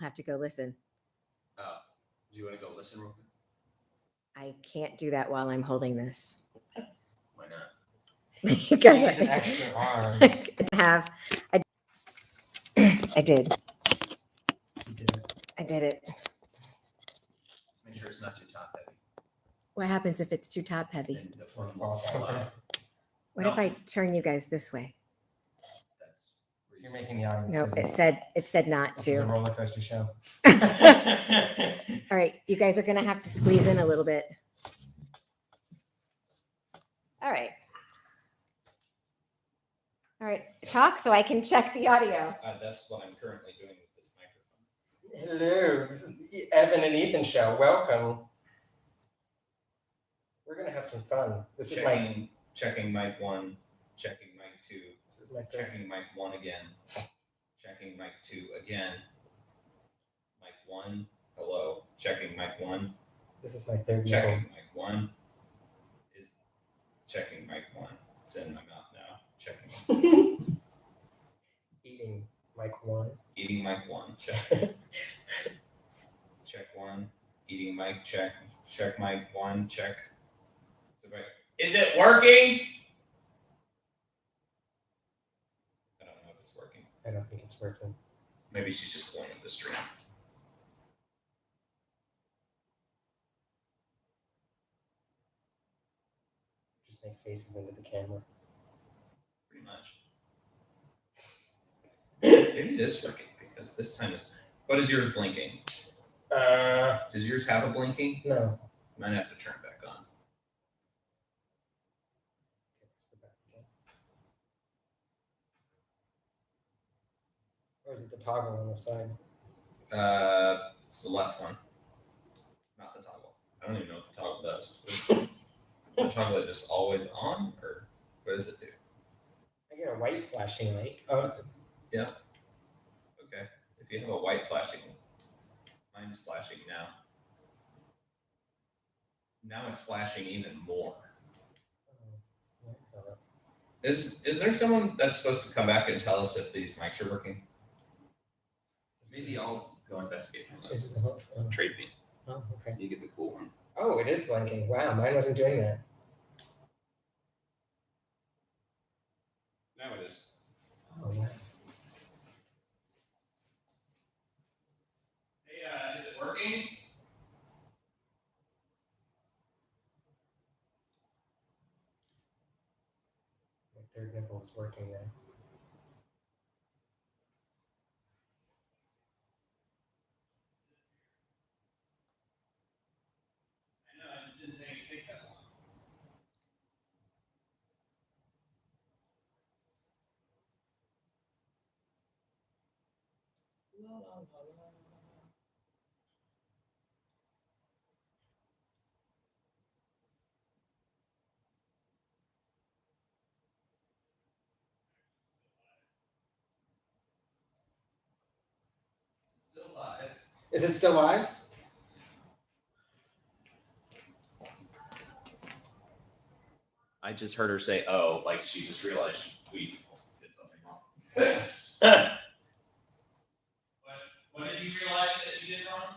I'll have to go listen. Do you want to go listen real quick? I can't do that while I'm holding this. Why not? Because It's an extra arm. I did. You did it. I did it. Let's make sure it's not too top heavy. What happens if it's too top heavy? And the phone will fall out. What if I turn you guys this way? That's You're making the audience. No, dizzy. it said not This is a to. roller coaster show. All right, you guys are gonna have to squeeze in a little bit. All right. All right, talk so I can check the audio. That's what I'm currently doing with this microphone. Hello, this is the Evan and Ethan show. Welcome. We're gonna have some fun. This is my Checking mic 1, checking mic 2, this is my third. checking mic 1 again, checking mic 2 again, mic 1, hello, checking mic 1, This is my third checking nipple. mic 1, is checking mic 1, it's in my mouth now, checking, Eating mic 1. eating mic 1, check, check 1, eating mic, check mic 1, check, is it working? I don't know if it's working. I don't think it's working. Maybe she's just pulling up the stream. Just make faces into the camera. Pretty much. Maybe it is working because this time it's. What is yours blinking? Does yours have a blinking? No. Might have to turn it back on. Or is it the toggle on the side? It's the left one, not the toggle. I don't even know what the toggle does. The toggle is just always on, or what does it do? I get a white flashing light. Oh, it's, Okay, if you have a white flashing, mine's flashing now. Now it's flashing even more. lights on. Is there someone that's supposed to come back and tell us if these mics are working? Maybe I'll go investigate. This is the whole. Trade me. Oh, okay. You get the cool one. Oh, it is blinking. Wow, mine wasn't doing that. Now it is. Oh, wow. Hey, is it working? My third nipple is working now. I know, I just didn't think it'd take that long. La, la, la, la. Still live. Is it still live? I just heard her say, "Oh," like she just realized we did something wrong. What did you realize that you did wrong?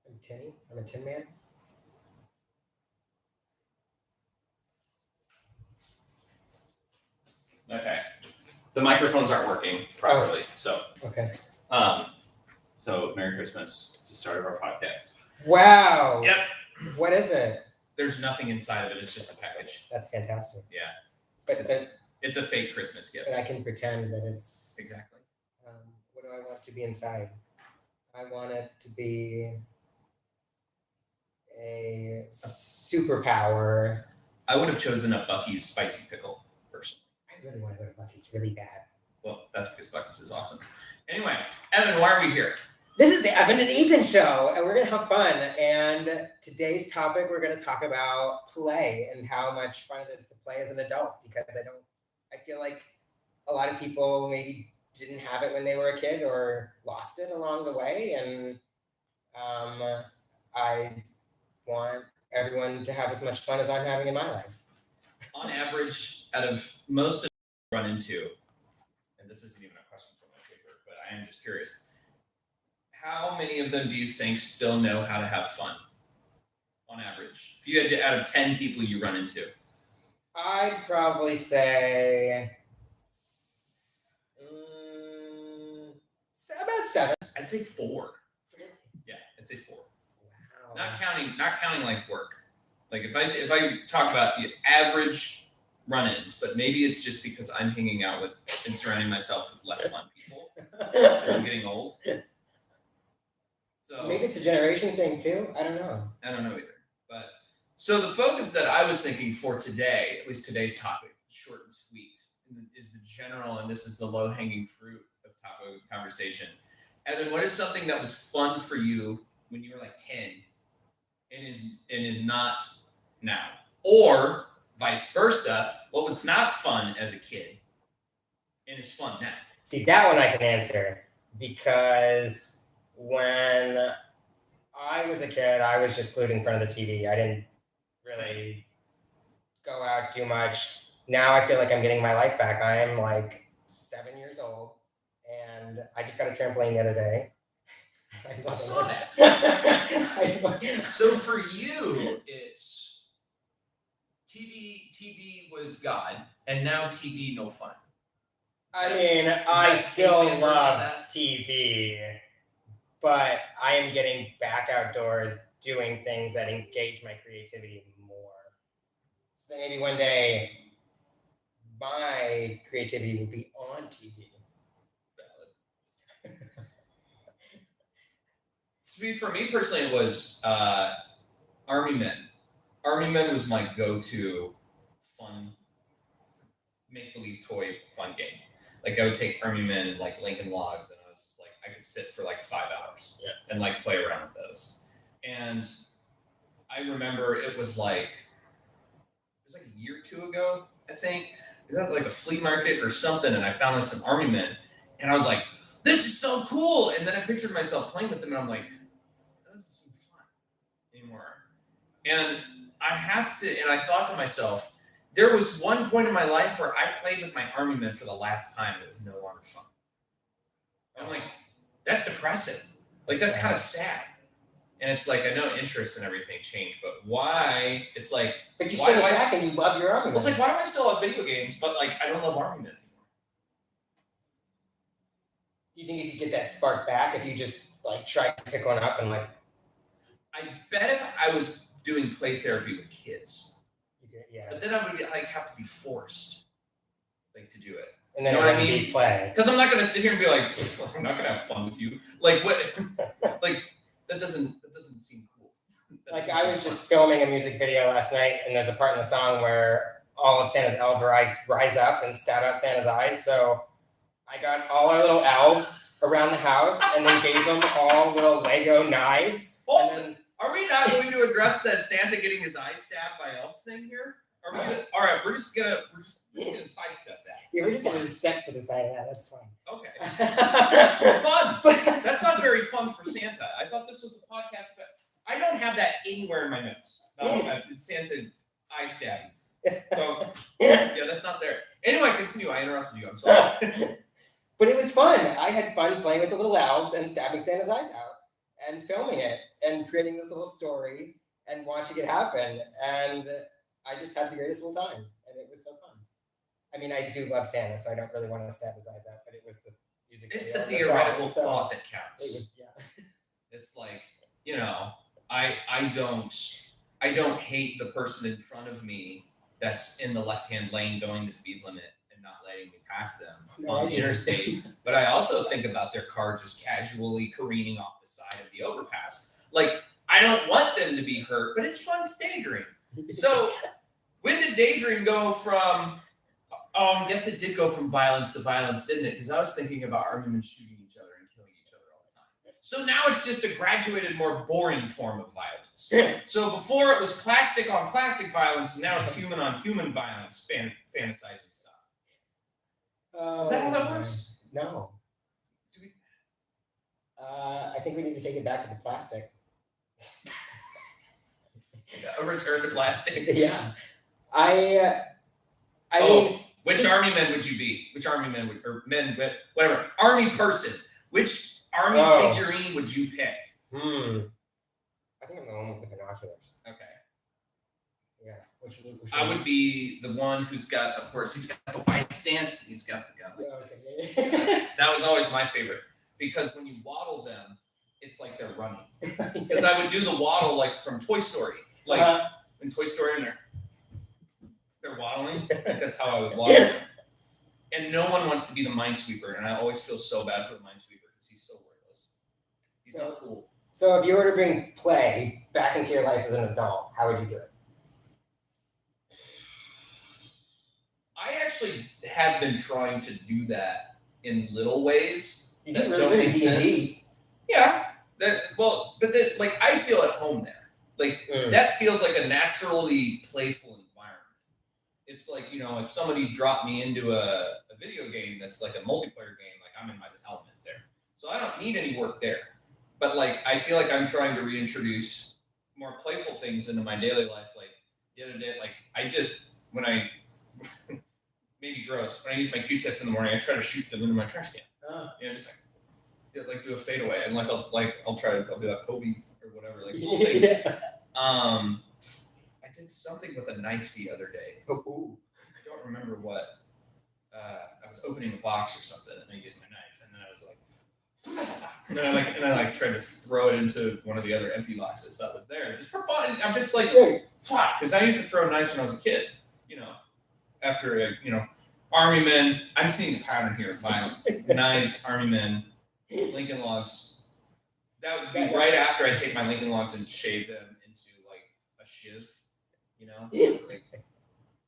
I'm Tinny. I'm a Tin Man. Okay. The microphones aren't working properly, so Okay. so Merry Christmas. It's the start of our podcast. Wow. Yep. What is it? There's nothing inside of it. It's just a package. That's fantastic. Yeah. But It's a fake Christmas gift. I can pretend that it's. Exactly. What do I want to be inside? I want it to be a superpower. I would have chosen a Bucky's spicy pickle personally. I really want to go to Bucky's really bad. Well, that's because Bucky's is awesome. Anyway, Evan, why are we here? This is the Evan and Ethan show, and we're gonna have fun. And today's topic, we're gonna talk about play and how much fun it is to play as an adult. Because I feel like a lot of people maybe didn't have it when they were a kid or lost it along the way, and I want everyone to have as much fun as I'm having in my life. On average, out of most of the run into, and this isn't even a question from my paper, but I am just curious, how many of them do you think still know how to have fun? On average, if you had to, out of 10 people you run into, I'd probably say about 7. I'd say 4. Really? Yeah, I'd say 4. Wow. Not counting like work. Like if I talk about the average run-ins, but maybe it's just because I'm hanging out with and surrounding myself with less fun people. I'm getting old. So Maybe it's a generation thing too. I don't know. I don't know either. But so the focus that I was thinking for today, at least today's topic, short and sweet, is the general, and this is the low-hanging fruit of topic of conversation. And then what is something that was fun for you when you were like 10 and is not now? Or vice versa, what was not fun as a kid and is fun now? See, that one I can answer because when I was a kid, I was just glued in front of the TV. I didn't really go out too much. Now I feel like I'm getting my life back. I am like 7 years old, and I just got a trampoline the other day. I saw that. that. So for you, it's TV was God, and now TV no fun. I mean, I that still caveman version of love that? TV, but I am getting back outdoors doing things that engage my creativity more. So maybe one day my creativity will be on TV. Valid. For me personally, it was Army Men. Army Men was my go-to fun make-believe toy fun game. Like I would take Army Men and like Lincoln Logs, and I was just like I could sit for like 5 hours and like play around with those. And I remember it was like a year or 2 ago, I think. It was like a flea market or something, and I found like some Army Men, and I was like, "This is so cool!" And then I pictured myself playing with them, and I'm like, "That doesn't seem fun anymore." And I thought to myself, there was one point in my life where I played with my Army Men for the last time, and it was no longer fun. I'm like, that's depressing. Like that's kind of sad. And it's like I know interests and everything change, but why? It's like, But you why still do I- back and you love your Army well, it's Men. like, why do I still have video games, but like I don't love Army Men anymore? Do you think you could get that spark back if you just like try to pick one up and like I bet if I was doing play therapy with kids, you could, yeah. but then I would like have to be forced, like to do it. And then You it know what I wouldn't mean? be play. Because I'm not gonna sit here and be like, I'm not gonna have fun with you. Like what? Like that doesn't seem cool. That Like doesn't I seem was fun. just filming a music video last night, and there's a part in the song where all of Santa's elves rise up and stab out Santa's eyes. So I got all our little elves around the house, and then gave them all little Lego knives. Oh, And then are we not going to address that Santa getting his eyes stabbed by elves thing here? Are we gonna, all right, we're just gonna sidestep that. yeah, we're That's just gonna fine. just step to the side of that. That's fine. Okay. Fun. But That's not very fun for Santa. I thought this was a podcast, but I don't have that anywhere in my notes. Santa eye stabbies. So yeah, that's not there. Anyway, continue. I interrupted you. I'm sorry. But it was fun. I had fun playing with the little elves and stabbing Santa's eyes out and filming it and creating this little story and watching it happen. And I just had the greatest little time, and it was so fun. I mean, I do love Santa, so I don't really want to stab his eyes out, but it was this music It's video the and song, theoretical so thought that It counts. was, yeah. It's like, you know, I don't hate the person in front of me that's in the left-hand lane going the speed limit and not letting me pass them No, on I the do. interstate. But I also think about their car just casually careening off the side of the overpass. Like, I don't want them to be hurt, but it's fun to daydream. So when did daydream go from, oh, I guess it did go from violence to violence, didn't it? Because I was thinking about Army Men shooting each other and killing each other all the time. So now it's just a graduated, more boring form of violence. So before it was plastic on plastic violence, and now it's human on human violence, fantasizing stuff. Is that how that works? No. Do we- I think we need to take it back to the plastic. A return to plastic? Yeah. I Oh, mean, which army men would you be? Which army men would, or men, whatever, army person? Which army figurine would you pick? I think I'm the one with the binoculars. Okay. Yeah. Which I would be the one who's got, of course, he's got the wide stance. He's got the gun like this. That was always my favorite because when you waddle them, it's like they're running. Because I would do the waddle like from Toy Story, like in Toy Story, and they're waddling. Like that's how I would waddle. And no one wants to be the minesweeper, and I always feel so bad for the minesweeper because he's so worthless. He's not cool. So if you were to bring play back into your life as an adult, how would you do it? I actually have been trying to do that in little ways. You that did really don't good make in D&D. sense. Yeah. Like I feel at home there. Like that feels like a naturally playful environment. It's like, if somebody dropped me into a video game that's like a multiplayer game, like I'm in my element there. So I don't need any work there. But like I feel like I'm trying to reintroduce more playful things into my daily life. Like the other day, like when I maybe gross, when I use my Q-tips in the morning, I try to shoot them into my trash can. Just like do a fadeaway, and I'll be like Kobe or whatever, like little things. I did something with a knife the other day. I don't remember what. I was opening a box or something, and I used my knife, and then I was like, and I tried to throw it into one of the other empty boxes that was there, just for fun. I'm just like, because I used to throw knives when I was a kid. After army men. I'm seeing a pattern here of violence. Knives, army men, Lincoln Logs. That would be right after I take my Lincoln Logs and shave them into like a shiv, like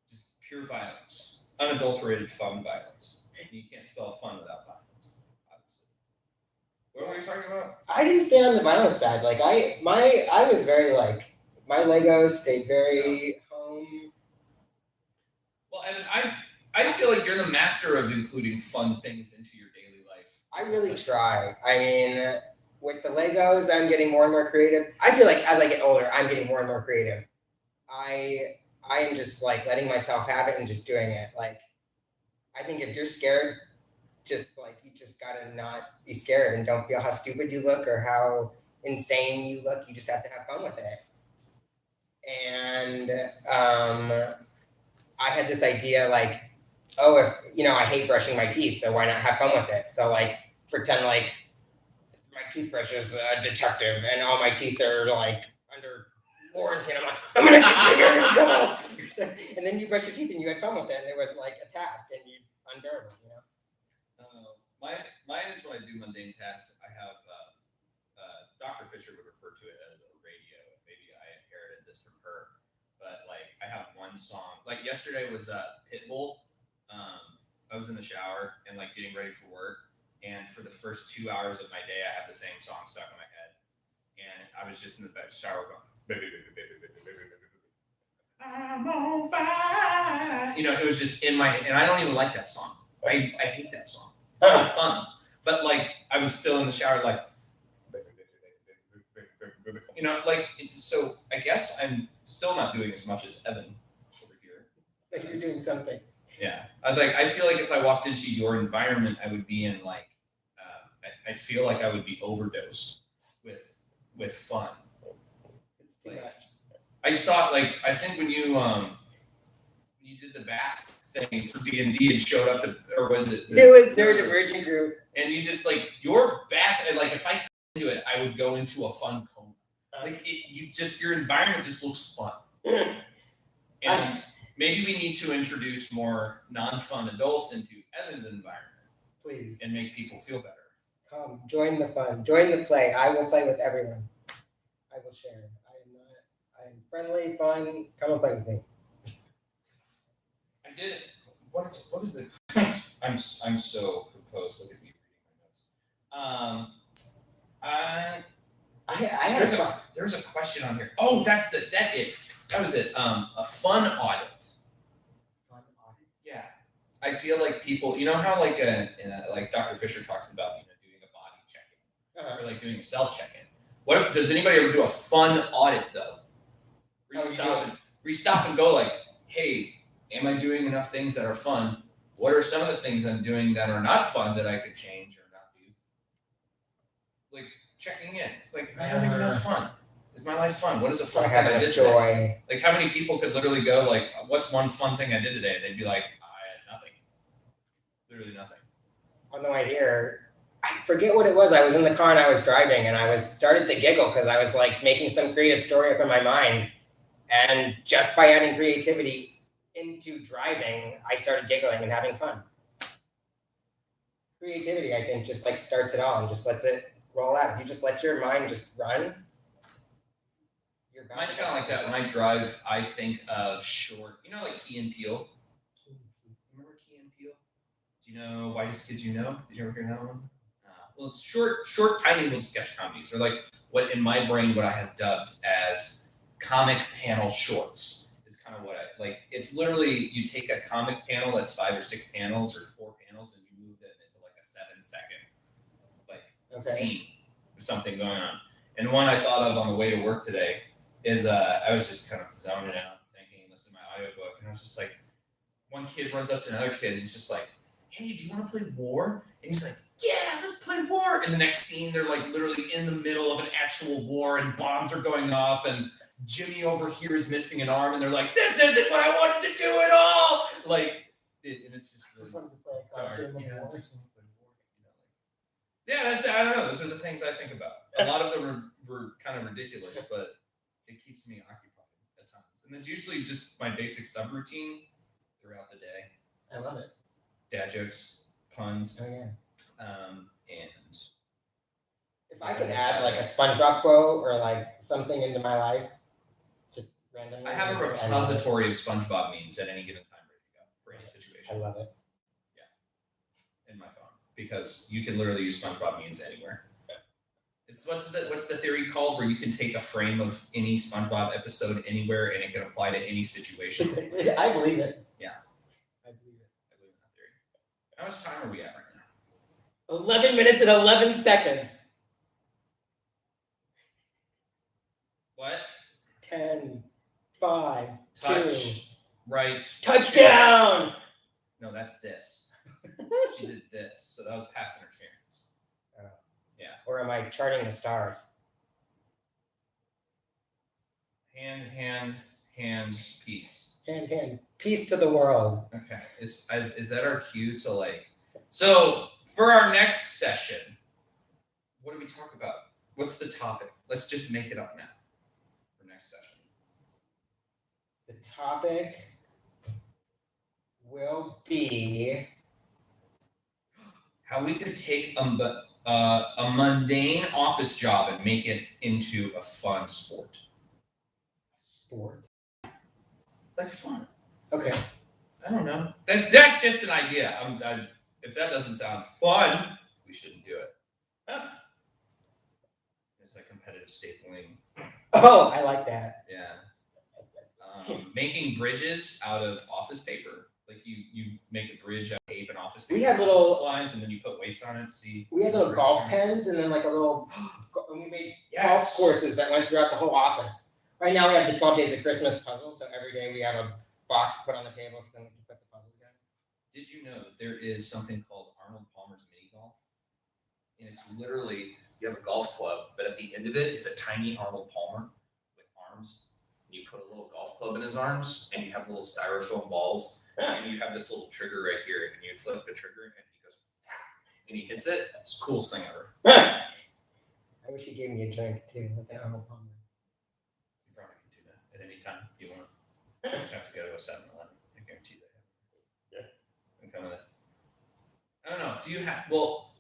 just pure violence, unadulterated fun violence. You can't spell fun without violence, obviously. What were we talking about? I didn't stay on the violence side. Like I was very like my Legos stayed very home. Well, and I feel like you're the master of including fun things into your daily life. I really try. I mean, with the Legos, I'm getting more and more creative. I feel like as I get older, I'm getting more and more creative. I am just like letting myself have it and just doing it. Like, I think if you're scared, just like you just gotta not be scared and don't feel how stupid you look or how insane you look. You just have to have fun with it. And I had this idea like, oh, if I hate brushing my teeth, so why not have fun with it? So like pretend like my toothbrush is a detective and all my teeth are like under warranty, and I'm like, I'm gonna get you in trouble. And then you brush your teeth and you had fun with it, and it was like a task, and you unbearable, Mine is when I do mundane tasks. I have Dr. Fisher would refer to it as a radio, and maybe I inherited this from her. But like I have one song. Like yesterday was Pitbull. I was in the shower and like getting ready for work, and for the first 2 hours of my day, I have the same song stuck in my head, and I was just in the shower going, baby, baby, baby, baby, baby, baby, baby. I'm on fire. It was just in my, and I don't even like that song. I hate that song. It's not fun, but like I was still in the shower, like, like so. I guess I'm still not doing as much as Evan over here. Like you're doing something. Yeah, I feel like if I walked into your environment, I would be in like, I feel like I would be overdosed with fun. It's too much. I saw I think when you did the bath thing for D&D and showed up, or was it? It was neurodivergent group. And you just like your bath, and like if I stayed into it, I would go into a fun coma. Like your environment just looks fun. And maybe we need to introduce more non-fun adults into Evan's environment. Please. And make people feel better. Come, join the fun, join the play. I will play with everyone. I will share. I'm friendly, fun. Come and play with me. I did it. What is the? I'm so composed. Look at me reading my notes. I had There's a question on here. Oh, that was it. A fun audit. fun audit. Yeah, I feel like people, you know how like like Dr. Fisher talks about, doing a body check-in or like doing a self check-in. What does anybody ever do a fun audit though? Where you stop and go like, hey, am I doing enough things that are fun? What are some of the things I'm doing that are not fun that I could change or not do? Like checking in. Like, am I having enough fun? Is my life fun? What is a So fun I thing had I enough did today? joy. Like, how many people could literally go like, what's one fun thing I did today? They'd be like, I had nothing. Literally nothing. On the way here, I forget what it was. I was in the car and I was driving and I started to giggle because I was like making some creative story up in my mind. And just by adding creativity into driving, I started giggling and having fun. Creativity, I think, just like starts it all and just lets it roll out. If you just let your mind just run, you're bound Mine's to kind of like that. When I drive, I think of short, like Key and Peele. Remember Key and Peele? Do you know Whitest Kids You Know? Did you ever hear that one? Well, it's short, tiny little sketch comedies. They're like what in my brain, what I have dubbed as comic panel shorts is kind of what I like. It's literally you take a comic panel that's 5 or 6 panels or 4 panels and you move them into like a 7-second scene with something going on. And one I thought of on the way to work today is I was just kind of zoning out, thinking, listening to my audiobook, and I was just like, one kid runs up to another kid and he's just like, hey, do you want to play war? And he's like, yeah, let's play war. And the next scene, they're like literally in the middle of an actual war and bombs are going off and Jimmy over here is missing an arm and they're like, this isn't what I wanted to do at all. Like, and it's just really wanted to play a card dark. game of war. Yeah, that's, I don't know. Those are the things I think about. A lot of them were kind of ridiculous, but it keeps me occupied at times. And it's usually just my basic subroutine throughout the day. I love it. Dad jokes, puns, Oh yeah. and If I could add like a SpongeBob quote or like something into my life, just randomly. I have a repository of SpongeBob memes at any given time ready to go for any situation. I love it. In my phone, because you can literally use SpongeBob memes anywhere. It's what's the theory called where you can take a frame of any SpongeBob episode anywhere and it can apply to any situation. I believe it. Yeah. I believe it. I believe in that theory. How much time are we at right now? 11 minutes and 11 seconds. What? 10, 5, 2. Touch. Right. Touchdown! No, that's this. She did this, so that was pass interference. Or am I charting the stars? Hand, peace. Hand. Peace to the world. Okay. Is that our cue to like? So for our next session, what do we talk about? What's the topic? Let's just make it up now. For next session. The topic will be how we could take a mundane office job and make it into a fun sport. Sport. Like fun. Okay. I don't know. That's just an idea. If that doesn't sound fun, we shouldn't do it. It's like competitive stapling. Oh, I like that. Yeah. Making bridges out of office paper. Like you make a bridge out of tape and office paper. We had little supplies, and then you put weights on it to see. We had little golf pens and then like a little. We made golf courses that went throughout the whole office. Right now we have the 12 Days of Christmas puzzle, so every day we have a box put on the table, so then we can put the puzzle together. Did you know that there is something called Arnold Palmer's mini golf? And it's literally you have a golf club, but at the end of it is a tiny Arnold Palmer with arms. You put a little golf club in his arms, and you have little styrofoam balls, and you have this little trigger right here, and you flip the trigger, and he goes, and he hits it. It's the coolest thing ever. I wish he gave me a drink too, like an Arnold Palmer. You probably can do that at any time you want. You just have to go to a 7-Eleven. I guarantee that. Yeah. And kind of that. I don't know. Do you have? Well,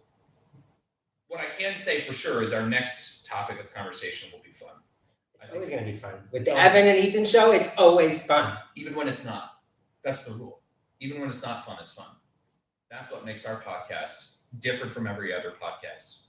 what I can say for sure is our next topic of conversation will be fun. It's always going to be fun. With the Evan and Ethan show, it's always fun. Even when it's not. That's the rule. Even when it's not fun, it's fun. That's what makes our podcast different from every other podcast.